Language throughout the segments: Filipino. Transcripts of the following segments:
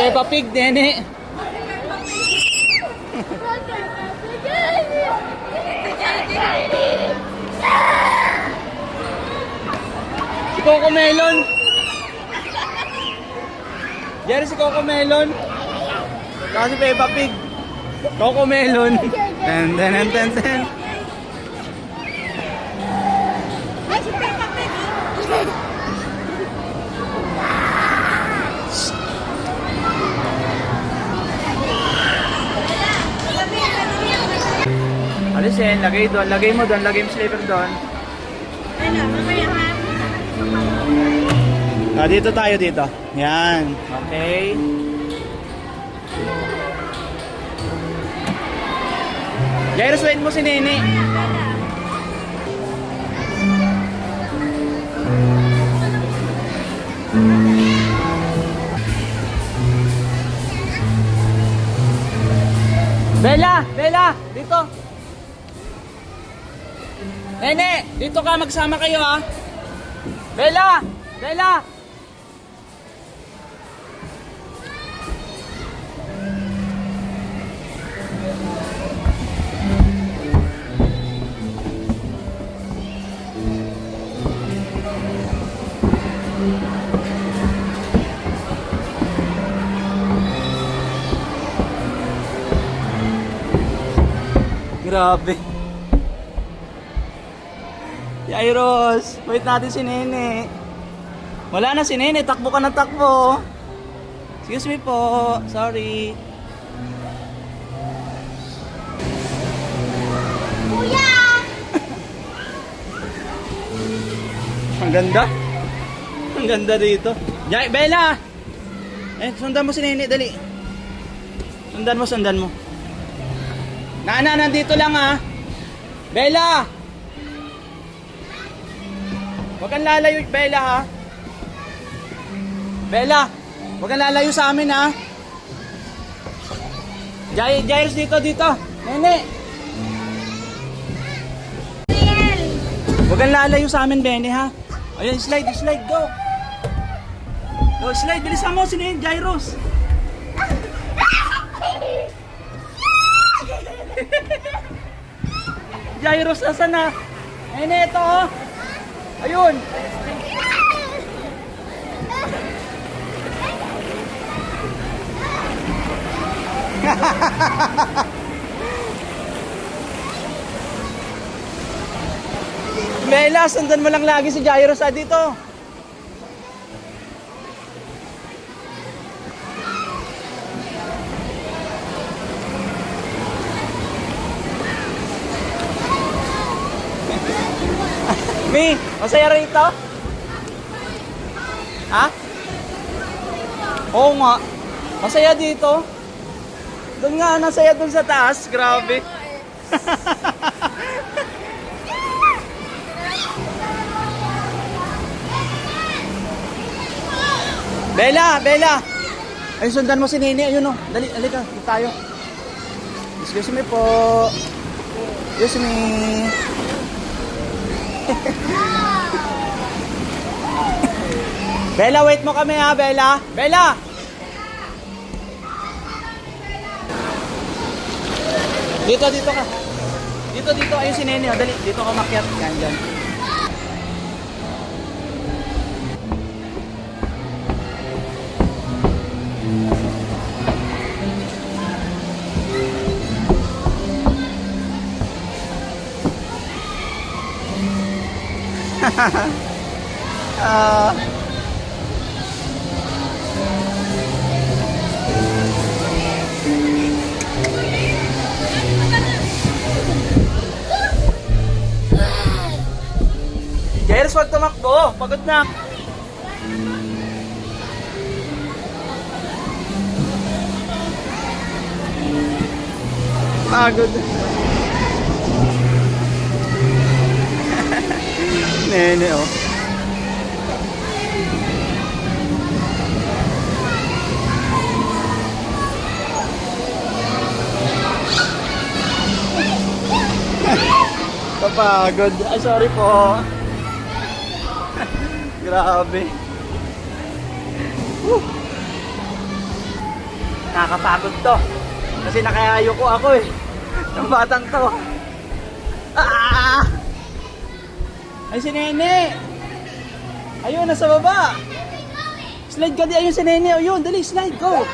Peppa Pig, nene. Si Coco Melon. Jerry, si Coco Melon. Saka si Peppa Pig. Coco Melon. Ten, ten, ten, ten, ten. Ay, si Peppa Pig. Alisin, lagay doon. Lagay mo doon. Lagay mo slipper doon. Ano, mamaya ha? Dito tayo dito. Yan. Okay. Jairus, wait mo si Nene. Bella! Bella! Dito! Nene! Dito ka, magsama kayo ha! Bella! Bella! Grabe. Jairus, wait natin si Nene. Wala na si Nene, takbo ka na takbo. Excuse me po, sorry. Kuya! Ang ganda. Ang ganda dito. Bella! Sundan mo si Nene, dali. Sundan mo, sundan mo. Nana, nandito lang ha. Bella! Huwag kang lalayo, Bella ha. Bella, huwag kang lalayo sa amin ha. Jairus, dito, dito. Nene. Ariel! Huwag kang lalayo sa amin, Bene ha. Ayun, slide, slide, go. Go, slide, bilisan mo si Jairus. Jairus, nasan na? Nene, ito oh. Ayun. Bella, sundan mo lang lagi si Jairus dito. Mi, masaya rito? Ha? Oo nga. Masaya dito. Doon nga, nasaya doon sa taas. Grabe. Bella, Bella. Ay, sundan mo si Nene. Ayun o. Dali, dali ka. Dito tayo. Excuse me po. Excuse me. Bella, wait mo kami ha, Bella. Bella! Dito, dito ka. Dito, dito. Ayun si Nene. Dali, dito ka makyat. Yan, dyan. Jairus, wag tumakbo. Pagod na. Pagod. Nene, oh. Kapagod. Ay, sorry po. Grabe. Nakakapagod to. Kasi nakayayo ko ako eh. Ng batang to. Ah! Ay si Nene. Ayun, nasa baba. Slide ka di. Ayun si Nene. Ayun, dali, slide. Go.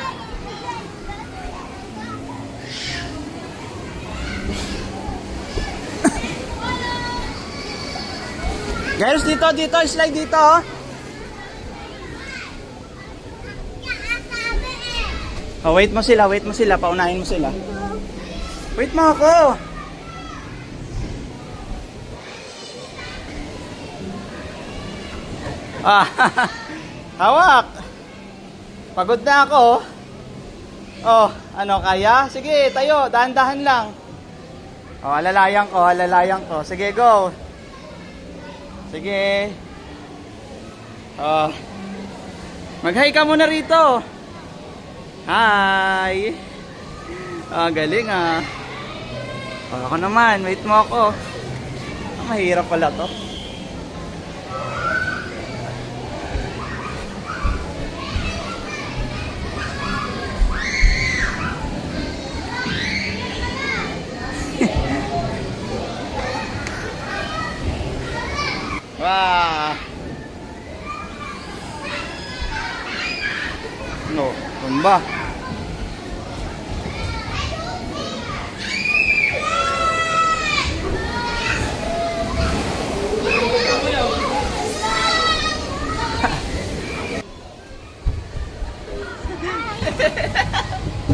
Guys, dito, slide dito. Oh, wait mo sila, paunahin mo sila. Wait mo ako. Ah, hawak. Pagod na ako. Oh, ano kaya? Sige, tayo, dahan-dahan lang. Oh, alalayan ko. Sige, go. Sige. Oh. Mag-hi ka muna rito. Hi. Ah, galing ah. Oh, ako naman, wait mo ako. Ah, mahirap pala to. Wah. No, tumba.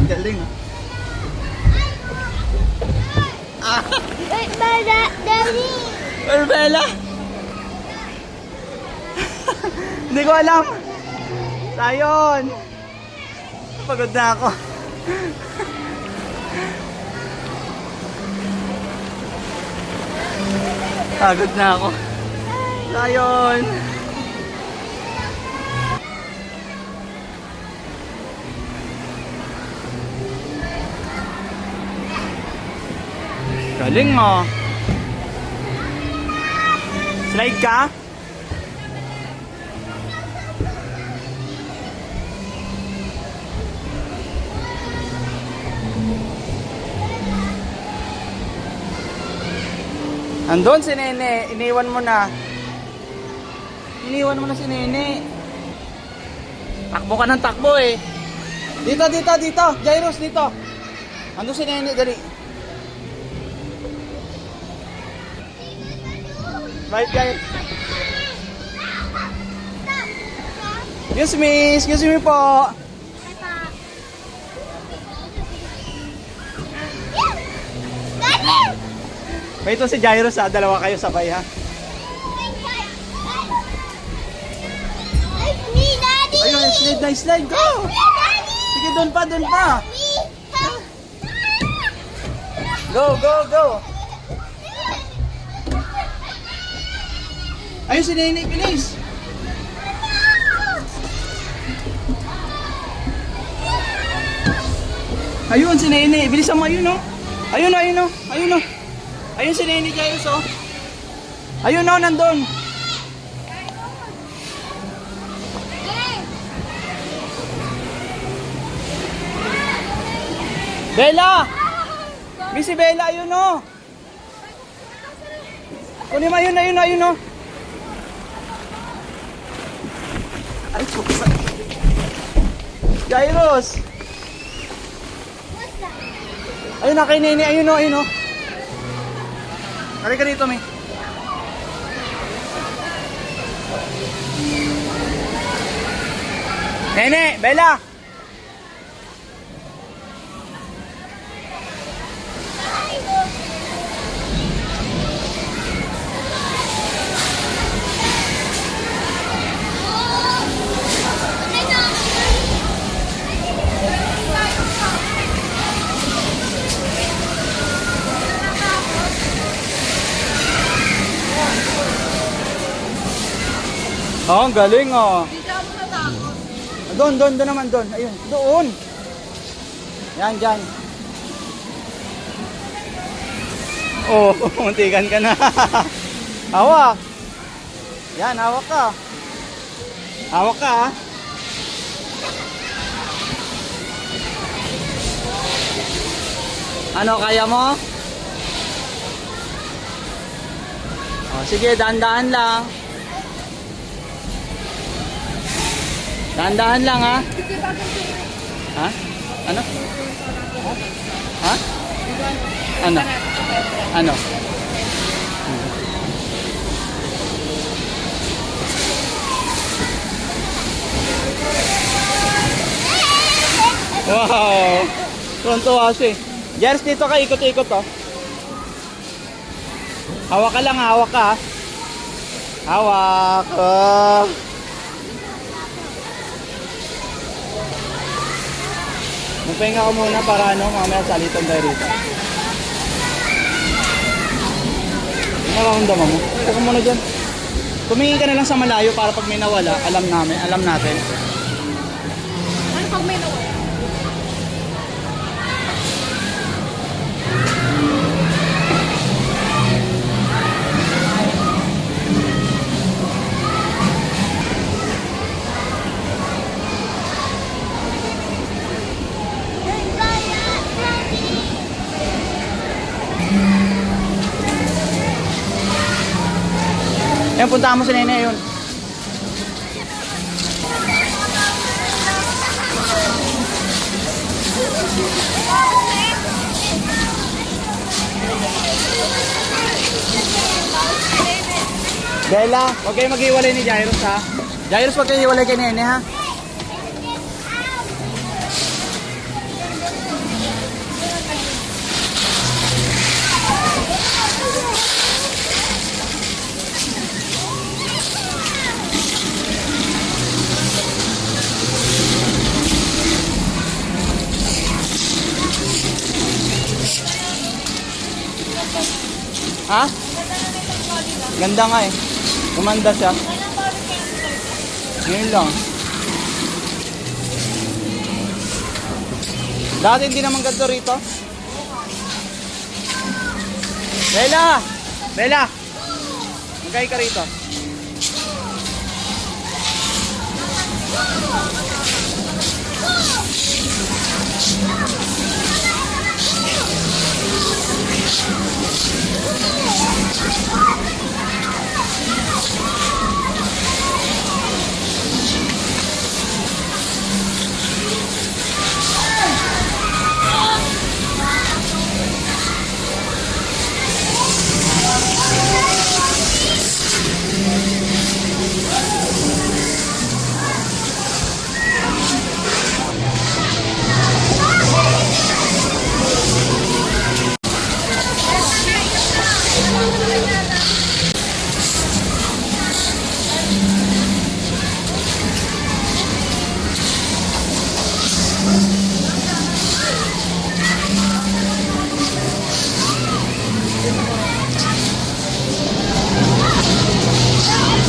Galing ah. Daddy. Bella. Hindi ko alam. Sayon. Pagod na ako. Pagod na ako. Sayon. Galing mo. Slide ka? Andun si Nene, iniwan mo na. Iniwan mo na si Nene. Takbo ka ng takbo eh. Dito. Jairus, dito. Andun si Nene, dali. Right, guys. Excuse me po. May ito si Jairus ha, dalawa kayo sabay ha. Ayun, slide, go! Sige, doon pa. Go! Ayun si Nene, bilis! Ayun si Nene, bilisan mo, ayun o. Ayun o. Ayun si Nene Jairus oh. Ayun oh, nandun. Bella! Missy Bella, ayun oh. Kunin mo, ayun oh. Ay, pusa. Jairus! Ayun na kay Nene, ayun oh. Halika dito, May. Nene, Bella! Oh, ang galing oh. Hindi ako natakot. Doon naman. Ayun, doon. Yan, dyan. Oh, muntikan ka na. Hawak. Yan, hawak ka. Hawak ka ah. Ano, kaya mo? Oh, sige, dahan-dahan lang. Dahan-dahan lang, ha? Ha? Ano? Ha? Ano? Ano? Wow! Tuwan-tuwa siya eh. Jers, dito ka, ikot-ikot oh. Hawak ka lang, hawak ka ha. Hawak. Oh. Magpahinga ko muna para ano, mamaya salitan tayo rito. Nakakamdaman mo. Huwag muna dyan. Tumingin ka na lang sa malayo para pag may nawala, alam natin. Ano pag may nawala? Ayan, puntahan mo si Nene yun. Bella, huwag kayo mag-iwalay ni Jairus ha. Jairus, huwag kayo iwalay kay Nene ha. Ha? Ganda nga eh. Gumanda siya. Ngayon lang. Dati hindi naman ganito rito. Bella! Bella! Magkaya ka rito.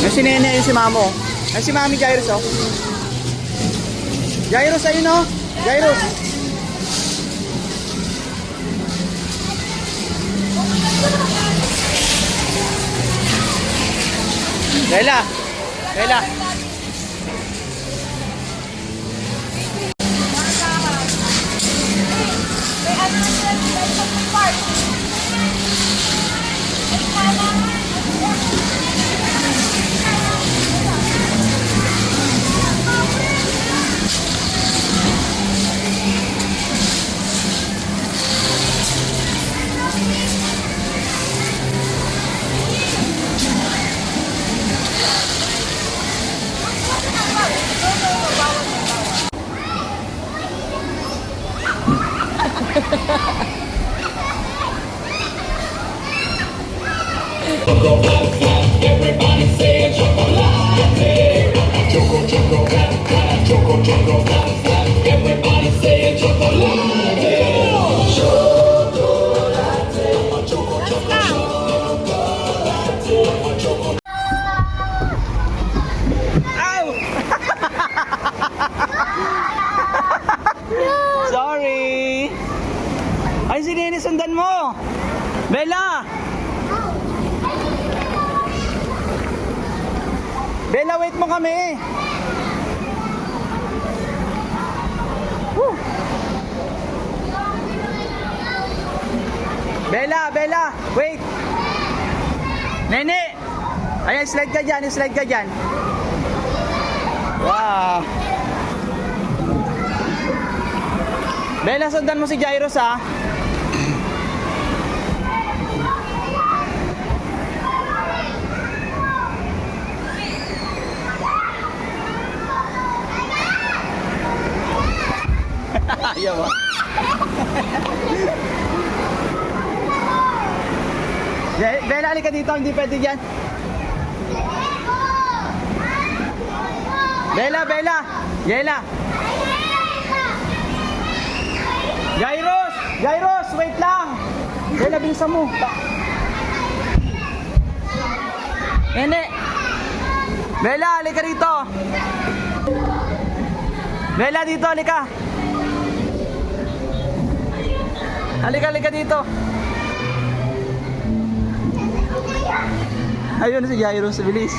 Yung si Nene, yung si Mamo. Yung si Mami Jairus oh. Jairus ayun oh. Jairus. Bella. Bella. Everybody say chocolate. Choco, choco, choco, choco, everybody say chocolate. Chocolate, choco, choco, chocolate, choco. Ow! Sorry. Ay, si Nene, sundan mo. Bella! Bella, wait mo kami. Woo. Bella, Bella, wait. Nene. Ayan, slide ka dyan, slide ka dyan. Wow. Bella, sundan mo si Jairus ha. Ayaw mo. Bella, halika dito, hindi pwede dyan. Bella, Bella, Yela. Jairus, Jairus, wait lang. Bella, bilisan mo. Nene. Bella, halika rito. Bella, dito, halika. Halika, halika dito. Ayun si Jairus, bilis.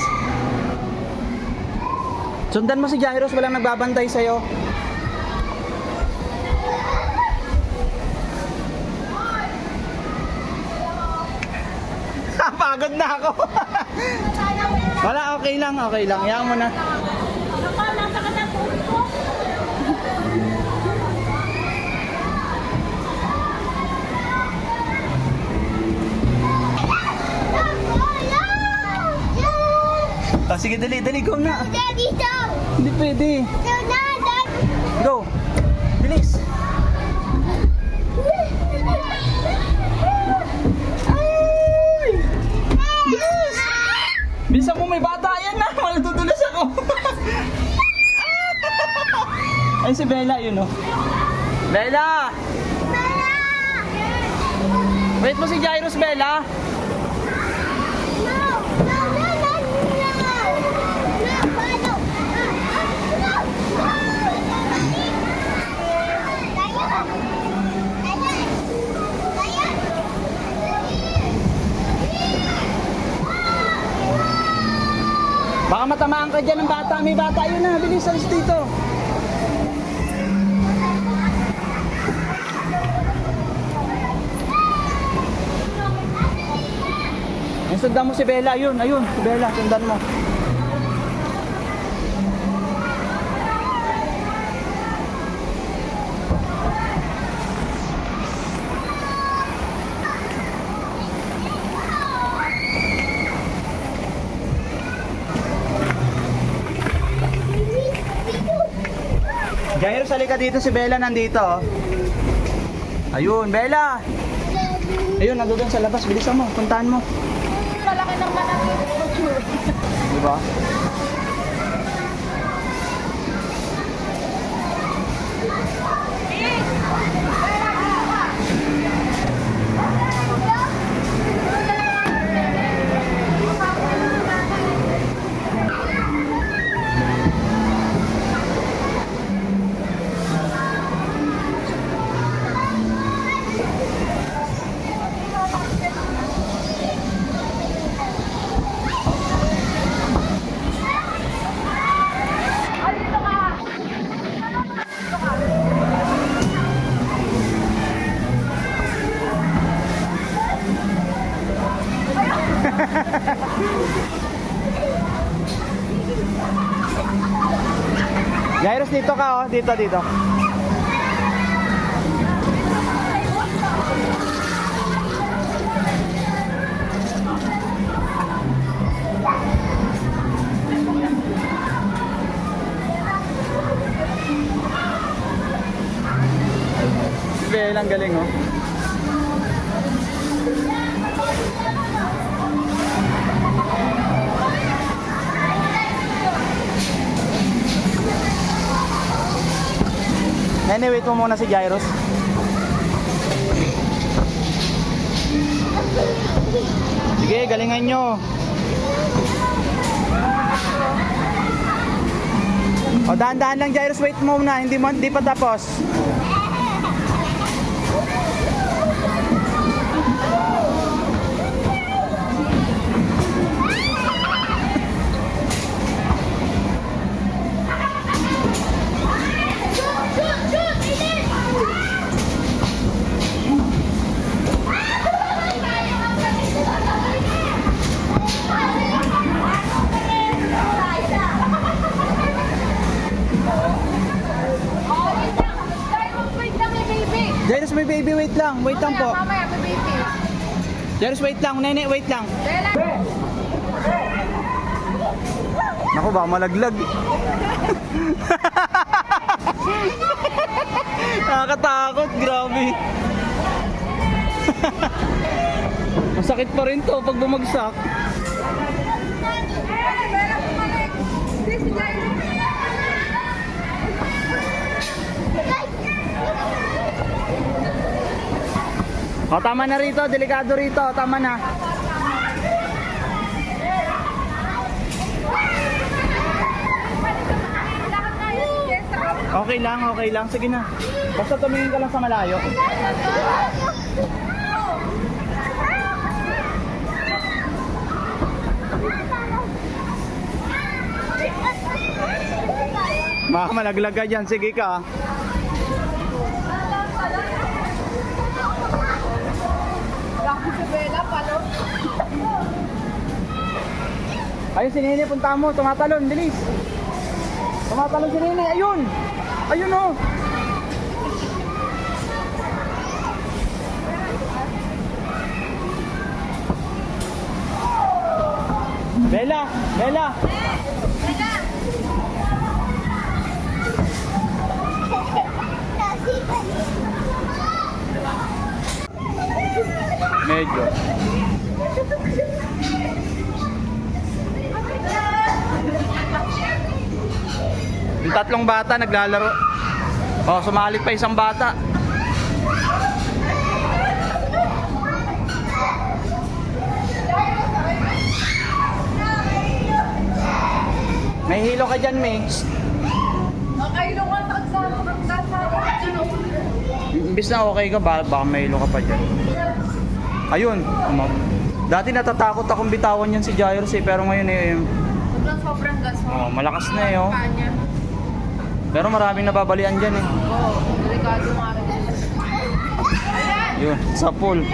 Sundan mo si Jairus, walang nagbabantay sa'yo. Pagod na ako. Wala, okay lang, okay lang. Hayaan mo na. Oh, sige, dali, dali, go na. Daddy, go! Hindi pwede. No, no, Daddy! Go. Bilis. Ay! Bilis. Bilisan mo, may bata yan na. Malatutulas ako. Ay, si Bella, yun oh. Bella! Wait mo si Jairus, Bella. Baka matamaan ka dyan ng bata. May bata yun na. Bilis, alis dito. Yung sundan mo si Bella. Ayun, ayun. Si Bella, sundan mo. Jairus, halika dito, si Bella nandito. Ayun, Bella. Ayun, nandoon sa labas. Bilisan mo, puntahan mo. Malaki ng manapit. Di ba? Jairus, dito ka oh. Dito, dito. Bella, ang galing oh. Nene, wait mo muna si Jairus. Sige, galingan nyo. O, dahan-dahan lang Jairus, wait mo muna. Hindi pa tapos. baby, wait lang. Wait lang po. Mamaya, baby. Jairus, wait lang. Nene, wait lang. Bella. Naku, baka malaglag. Nakakatakot, grabe. Masakit pa rin to pag bumagsak. Bella, bumalik. This is O, tama na rito. Delikado rito. Tama na. Okay lang, okay lang. Sige na. Basta tumingin ka lang sa malayo. Baka malaglag ka dyan. Sige ka. Laki si Bella, palo. Ayun si Nene, punta mo. Tumatalon, bilis. Tumatalon si Nene. Ayun. Ayun oh. Bella, Bella. Medyo. Yung tatlong bata naglalaro. Oh, sumalit pa isang bata. May hilo ka dyan, May. Okay, nung Imbis na okay ka, baka may hilo ka pa dyan. Ayun. Dati natatakot akong bitawan yan si Jairus eh, pero ngayon eh, sobrang gas. oh, malakas na eh oh. Kanya. Pero maraming nababalian dyan eh. Oo, delikado nga rin. Yun, sa pool.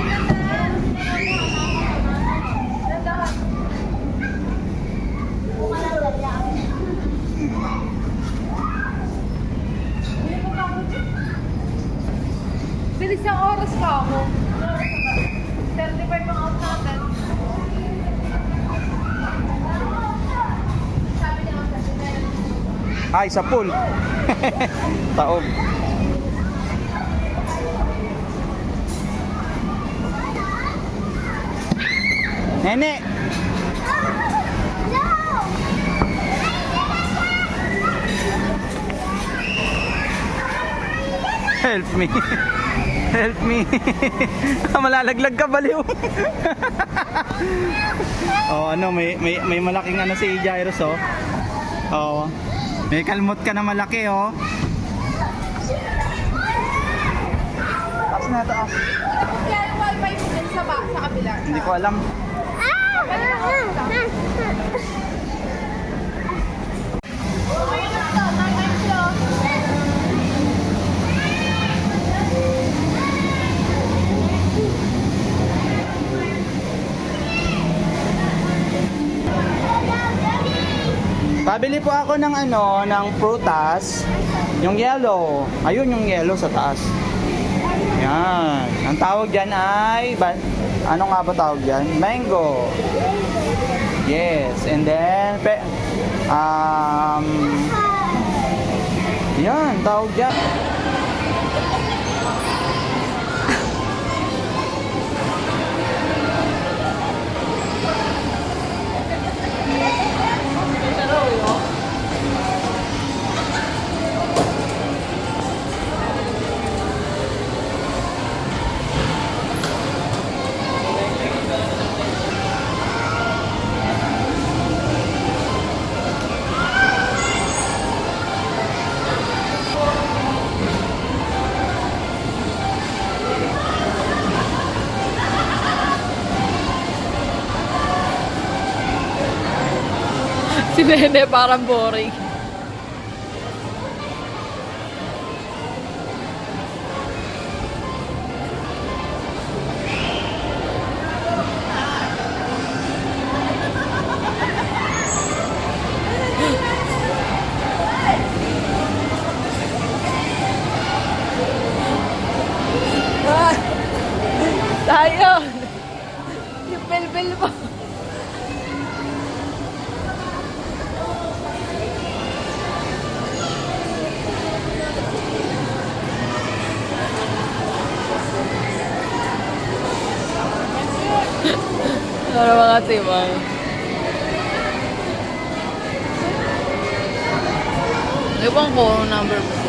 Bilis yung oras ka ako. 35 ang out natin. Sabi niya ako sa Ay, sa pool. Taob. Nene! Help me. Help me. Malalaglag ka baliw. Oh, ano, may malaking ano si Jairus oh. Oh. May kalmot ka na malaki oh. Tapos na ito oh. Kaya yung wifi mo din sa kabila. Hindi ko alam. Pabili po ako ng ano, ng prutas. Yung yellow. Ayun yung yellow sa taas. Yan. Ang tawag dyan ay, ano nga ba tawag dyan? Mango. Yes. And then, yan, tawag dyan. Si Nene parang boring. Ay! cellphone. Para mga timang. Ibang ko ang number mo.